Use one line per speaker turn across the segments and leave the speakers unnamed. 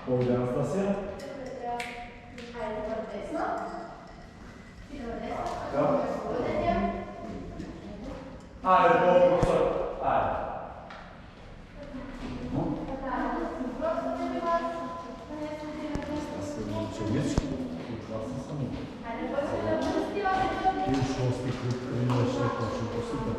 Ovdje Anastasija.
Ajde, dobro desno. I dobro desno.
Da.
Vodenje.
Ajde, profesor. Ajde.
Prosto ne bi vas nanesli na
Ja se učenički, učasno sam u.
Ajde, početi da pusti ovaj čovjek.
I u šosti klub, i u još neko što je super.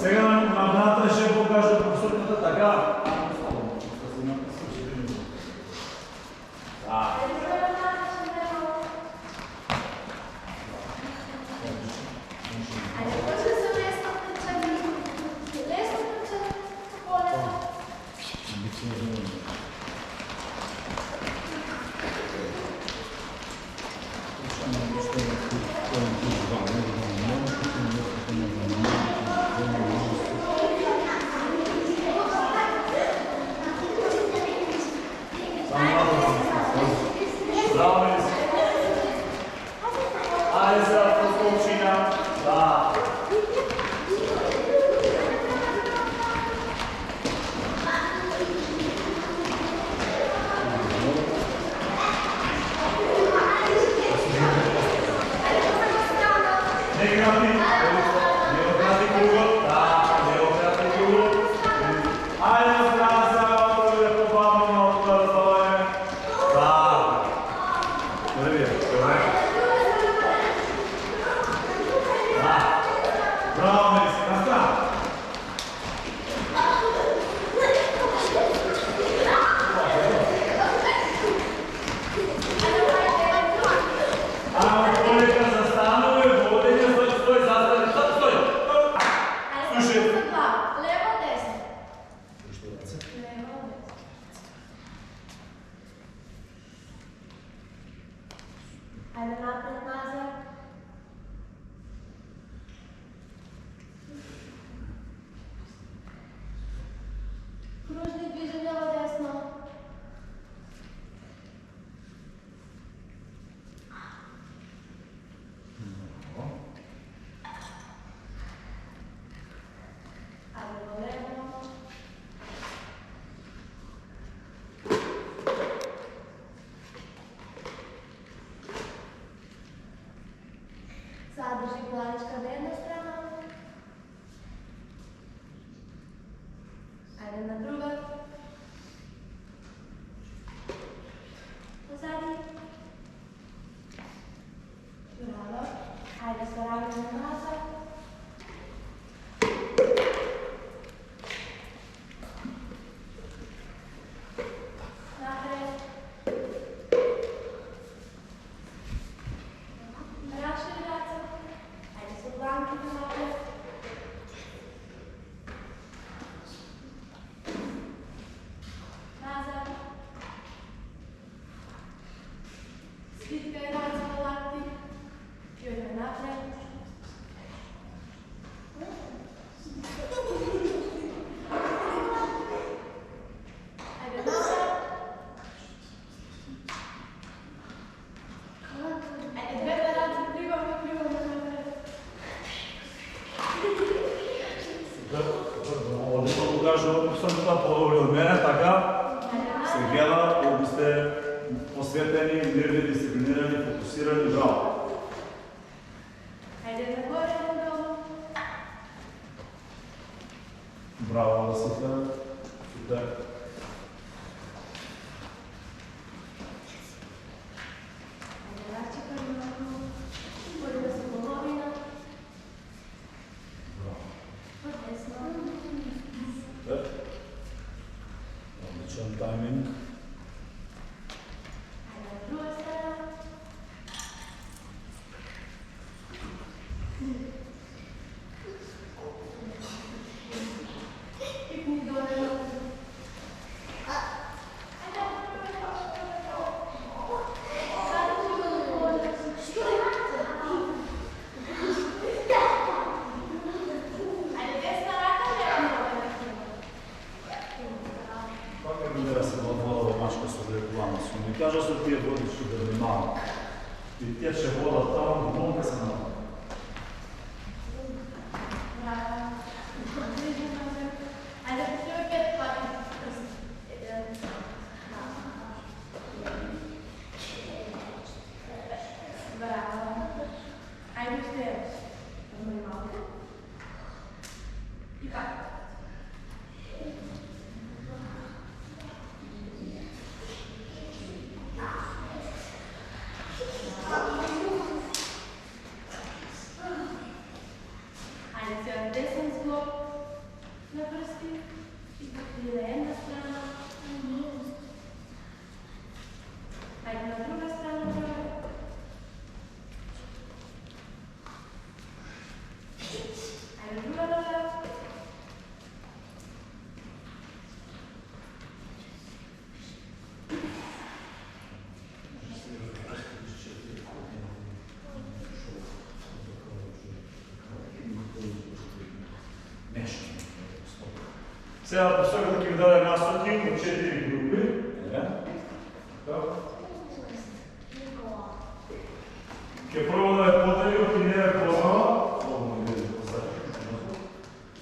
Сега на брата ще покажа професорката така.
Ajde napred, nazad. Kružni dviže lijevo, desno. Ajde do levo. Sadrži glavička na jednu stranu. Ajde na druga. Pozadi. Bravo. Ajde sa ravnom nazad. Napred. Raširi raca. Ajde sa dlanke napred. Nazad. Stiskaj raca na lakti. I odmah napred. Ajde nazad. Ajde dve race plivamo napred.
Ovdje to покажа, съм това по-добре от мене, така се гледа, ако сте посветени, мирни, дисциплинирани, фокусирани, браво.
Ajde nagore, nadolу.
Браво, Анасита. Супер.
Ajde razčekaj malo. Bude da se polovina. Od desno.
Супер. Отличен тайминг.
Ajde na druga strana. И пак. Айде сега десен сглоб на пръсти и покрива една страна. Айде на друга страна. Айде на друга нога.
Сега посока да ви даде насоки от 4 групи. Ке първо да е подели от и не е познала.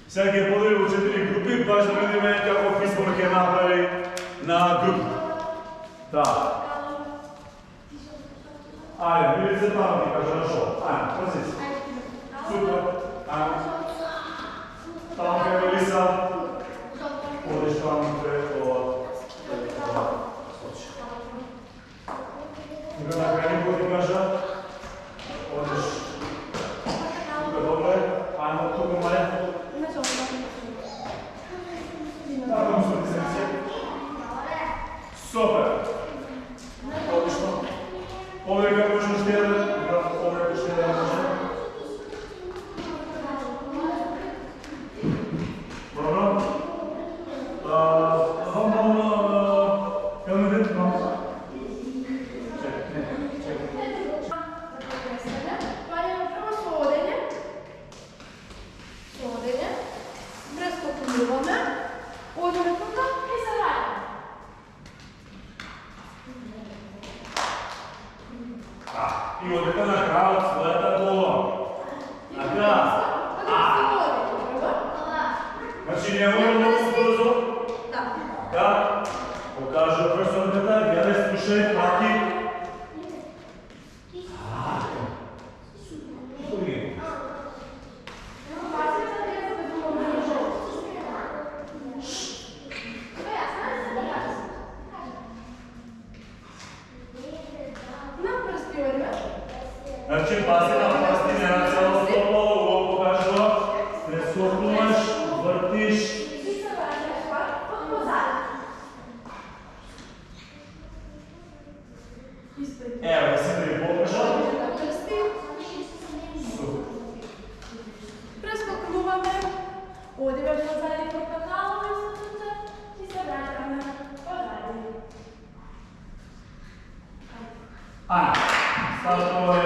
Сега ке подели от 4 групи, баш да видим какъв избор ке направи на групи. Да. Айде, видите се там ти кажа на шоу. Айде, пързи си. Супер. Айде. Там ке вели са. Odeš tam Тук на крайни го ти кажа. Odeš тук добре. Аймо тук мале. Така му се дисенция. Супер. Отлично. Овдje kako možemo ще да овдje ще да може. Добро. И от така накрая своята глава. Така. Значи не е много бързо. Да. Покажа пръстовете, гледай, слушай, плати. Значи паси на пръсти, не на цяло стопало, покажа. Прескокуваш, въртиш. Ево, си да ви покажа.
Прескокуваме, одиваме назад и портакаламе и се вращаме позади.
Става това е.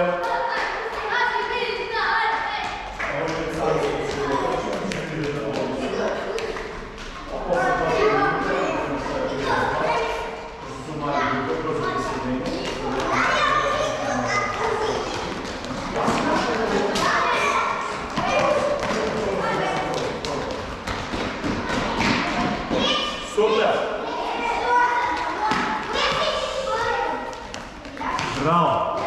Браво!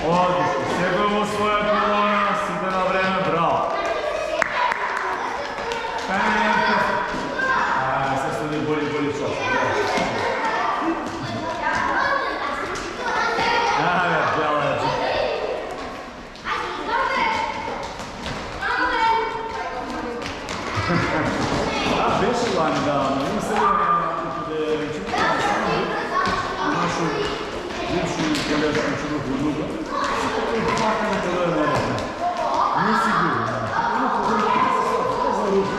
Отлично! Всеки има своя колона, сите на време, браво! Се следи боли чост. Бяла е. Беше лани, да, но има се нашу бившу колежку чудову друга. И пак на това е наредно. Не сигурно. Има позволите се за руки.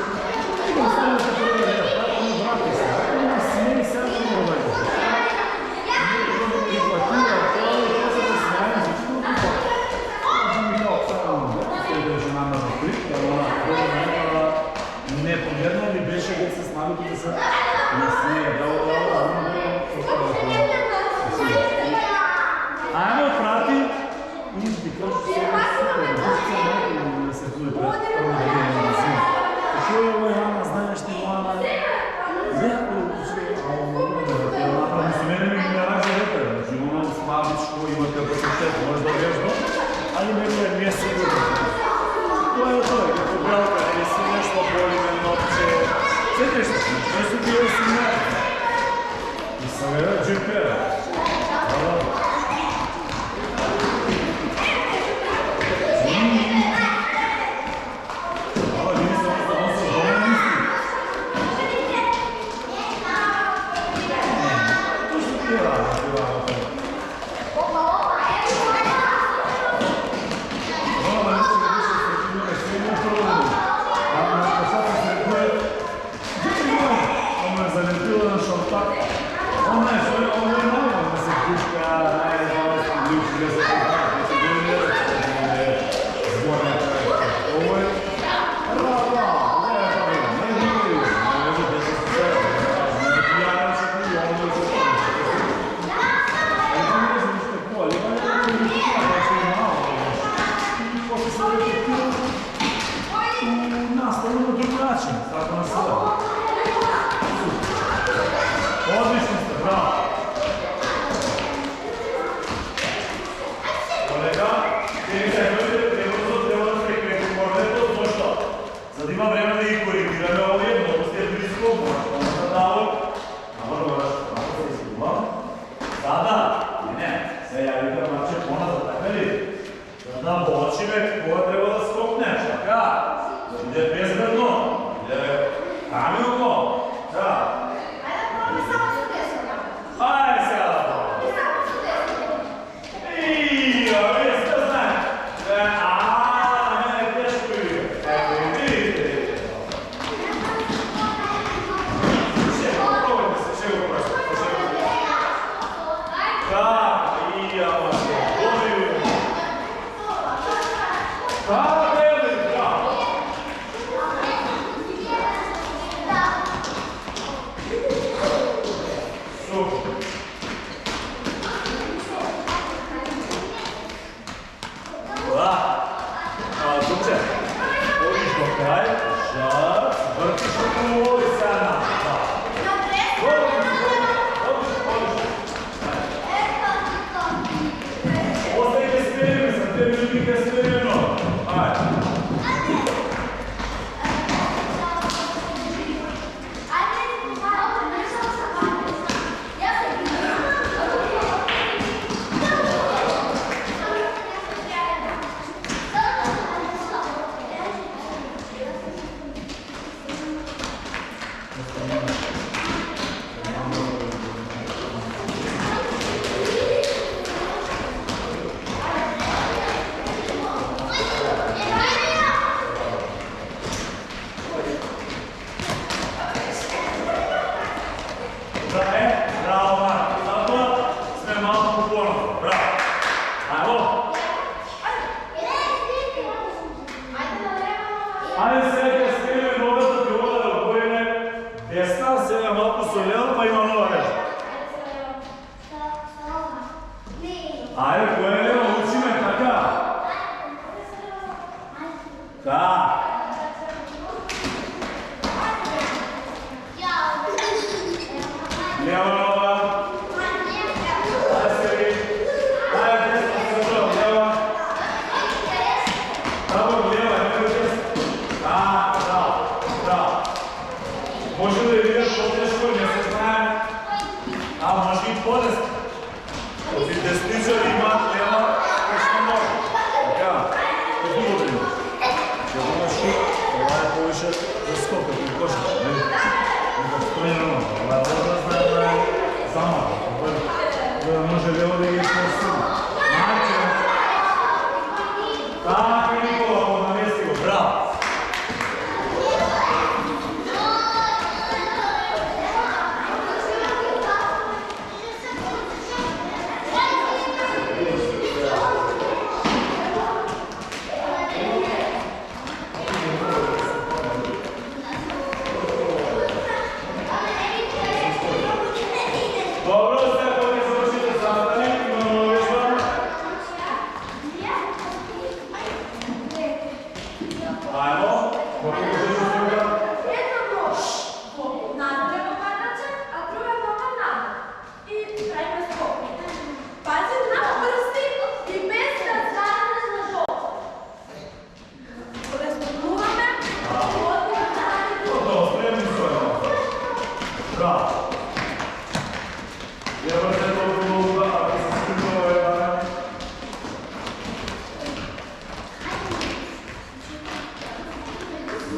И останете проверят. Ако не брате се, ако не смени сега да не ровете. И платира, това е това да смеем, защото не това. Това ми е обсадено. Следва жена на закрит, она не померна ли беше да се снаги да се не смее. Айде, прати.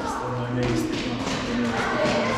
Естествено е неистина, да не е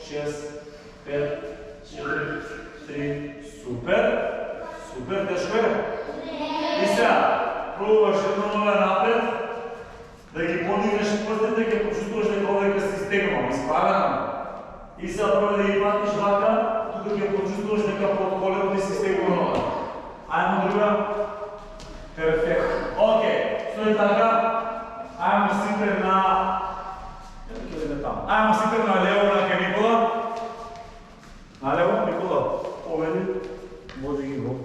6, 5, 4, 3. Супер. Супер, тежко е. И сега, пробуваш едно нове напред, да ги подигнеш пръстите, да ги почувстваш дека овека си стегнал, изправена. И сега пробуй да ги патиш вака, тук ги почувстваш дека под коленото ти си стегнал нога. Ајмо друга. Перфект. Окей, стои така. Ајмо сите на... Ајмо сите на лево на ке Никола. Налево, Никола. Поведи. Води ги го.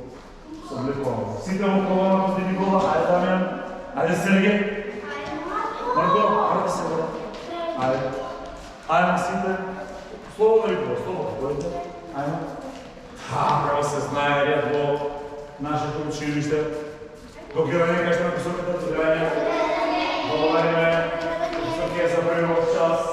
Събликувам. Сите му колона поди Никола. Ајде, Дамјан. Ајде, Сергей. Марко, врати се, бе. Ајде. Ајмо сите. Слободно, Никола, слободно. Поведи. Ајмо. Така се знае ред во нашето училище. До гледане, кажете на посоката, до гледане. Благодариме. Високия за превод час.